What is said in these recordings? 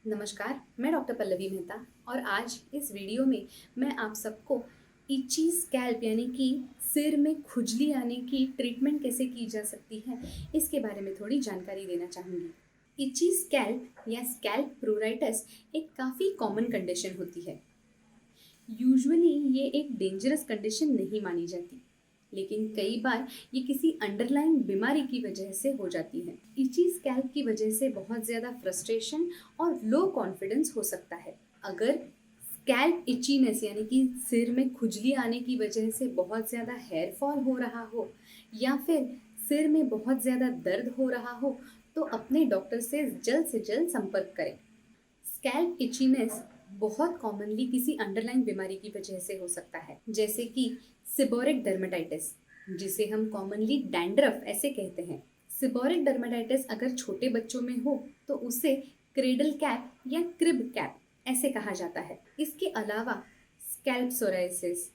नमस्कार, मैं डॉक्टर पल्लवी मेहता और आज इस वीडियो में मैं आप सबको इची स्कैल्प यानी कि सिर में खुजली आने की ट्रीटमेंट कैसे की जा सकती है, इसके बारे में थोड़ी जानकारी देना चाहूँगी। इची स्कैल्प या स्कैल्प प्रूराइटस एक काफ़ी कॉमन कंडीशन होती है। यूजुअली ये एक डेंजरस कंडीशन नहीं मानी जाती, लेकिन कई बार ये किसी अंडरलाइंग बीमारी की वजह से हो जाती है। इची स्कैल्प की वजह से बहुत ज़्यादा फ्रस्ट्रेशन और लो कॉन्फिडेंस हो सकता है। अगर स्कैल्प इचीनेस यानी कि सिर में खुजली आने की वजह से बहुत ज़्यादा हेयर फॉल हो रहा हो या फिर सिर में बहुत ज़्यादा दर्द हो रहा हो, तो अपने डॉक्टर से जल्द संपर्क करें। स्कैल्प इचीनेस बहुत कॉमनली किसी अंडरलाइन बीमारी की वजह से हो सकता है, जैसे कि सिबोरिक डर्मेटाइटिस, जिसे हम कॉमनली डैंड्रफ ऐसे कहते हैं। सिबोरिक डर्मेटाइटिस अगर छोटे बच्चों में हो तो उसे क्रेडल कैप या क्रिब कैप ऐसे कहा जाता है। इसके अलावा स्कैल्प सोराइसिस,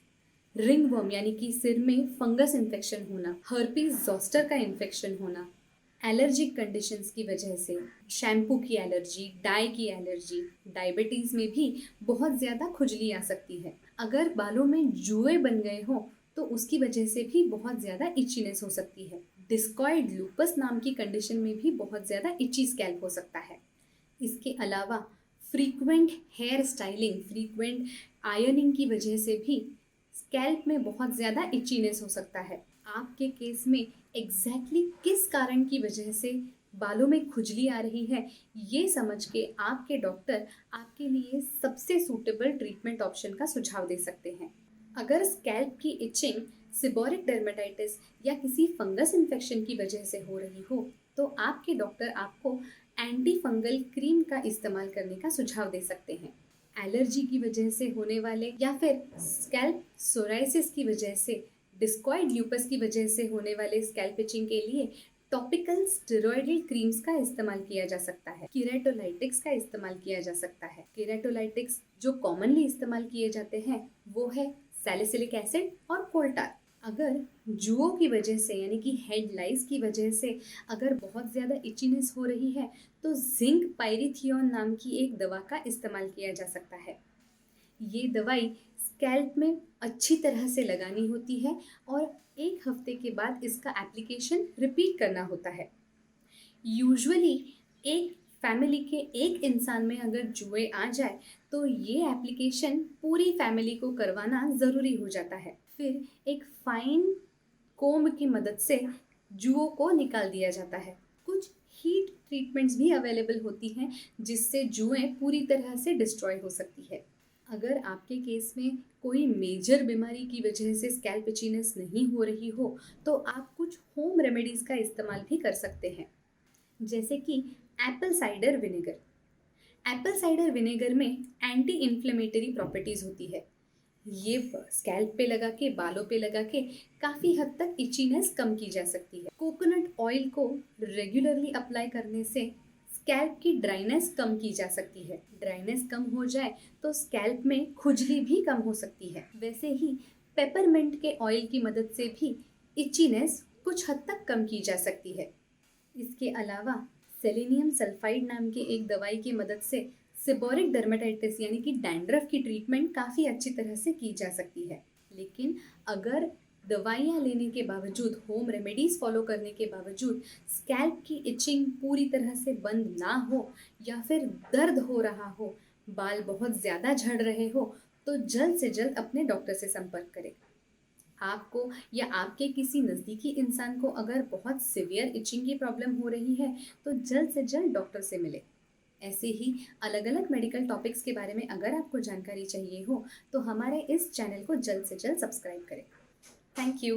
रिंगवर्म यानी कि सिर में फंगस इन्फेक्शन होना, हर्पीज जोस्टर का इन्फेक्शन होना, एलर्जिक कंडीशंस की वजह से, शैम्पू की एलर्जी, डाई की एलर्जी, डायबिटीज़ में भी बहुत ज़्यादा खुजली आ सकती है। अगर बालों में जुएँ बन गए हों तो उसकी वजह से भी बहुत ज़्यादा इचीनेस हो सकती है। डिस्कॉइड लूपस नाम की कंडीशन में भी बहुत ज़्यादा इची स्कैल्प हो सकता है। इसके अलावा frequent hair styling, frequent ironing की वजह से भी स्कैल्प में बहुत ज़्यादा इचीनेस हो सकता है। आपके केस में एग्जैक्टली किस कारण की वजह से बालों में खुजली आ रही है, ये समझ के आपके डॉक्टर आपके लिए सबसे सूटेबल ट्रीटमेंट ऑप्शन का सुझाव दे सकते हैं। अगर स्कैल्प की इचिंग सिबोरिक डर्मेटाइटिस या किसी फंगस इन्फेक्शन की वजह से हो रही हो, तो आपके डॉक्टर आपको एंटी फंगल क्रीम का इस्तेमाल करने का सुझाव दे सकते हैं। एलर्जी की वजह से होने वाले या फिर स्कैल्प सोराइसिस की वजह से, डिस्कॉइड ल्यूपस की वजह से होने वाले स्कैल्प इचिंग के लिए टॉपिकल स्टेरॉयडल क्रीम्स का इस्तेमाल किया जा सकता है। केराटोलाइटिक्स का इस्तेमाल किया जा सकता है। केराटोलाइटिक्स जो कॉमनली इस्तेमाल किए जाते हैं वो है सैलिसिलिक एसिड और कोल्टार। अगर जुओं की वजह से यानी कि हेड लाइस की वजह से अगर बहुत ज़्यादा इचीनेस हो रही है तो जिंक पायरिथियोन नाम की एक दवा का इस्तेमाल किया जा सकता है। ये दवाई स्कैल्प में अच्छी तरह से लगानी होती है और 1 हफ्ते के बाद इसका एप्लीकेशन रिपीट करना होता है। यूजुअली एक फैमिली के एक इंसान में अगर जुए आ जाए तो ये एप्लीकेशन पूरी फैमिली को करवाना ज़रूरी हो जाता है। फिर एक फाइन कोम्ब की मदद से जुओं को निकाल दिया जाता है। कुछ हीट ट्रीटमेंट्स भी अवेलेबल होती हैं जिससे जुएं पूरी तरह से डिस्ट्रॉय हो सकती है। अगर आपके केस में कोई मेजर बीमारी की वजह से स्कैल्प इचीनेस नहीं हो रही हो तो आप कुछ होम रेमेडीज़ का इस्तेमाल भी कर सकते हैं, जैसे कि Apple cider vinegar. Apple cider vinegar में एंटी इन्फ्लेमेटरी प्रॉपर्टीज़ होती है। ये स्कैल्प पे लगा के, बालों पे लगा के काफ़ी हद तक इचीनेस कम की जा सकती है। कोकोनट ऑयल को रेगुलरली अप्लाई करने से स्कैल्प की ड्राइनेस कम की जा सकती है। ड्राइनेस कम हो जाए तो स्कैल्प में खुजली भी कम हो सकती है। वैसे ही पेपरमिंट के ऑयल की मदद से भी इचीनेस कुछ हद तक कम की जा सकती है। इसके अलावा सेलेनियम सल्फाइड नाम की एक दवाई की मदद से सिबोरिक डर्मेटाइटिस यानी कि डैंड्रफ की ट्रीटमेंट काफ़ी अच्छी तरह से की जा सकती है। लेकिन अगर दवाइयाँ लेने के बावजूद, होम रेमेडीज़ फॉलो करने के बावजूद स्कैल्प की इचिंग पूरी तरह से बंद ना हो या फिर दर्द हो रहा हो, बाल बहुत ज़्यादा झड़ रहे हो, तो जल्द से जल्द अपने डॉक्टर से संपर्क करें। आपको या आपके किसी नज़दीकी इंसान को अगर बहुत सीवियर इचिंग की प्रॉब्लम हो रही है तो जल्द से जल्द डॉक्टर से मिलें। ऐसे ही अलग अलग मेडिकल टॉपिक्स के बारे में अगर आपको जानकारी चाहिए हो तो हमारे इस चैनल को जल्द से जल्द सब्सक्राइब करें। Thank you.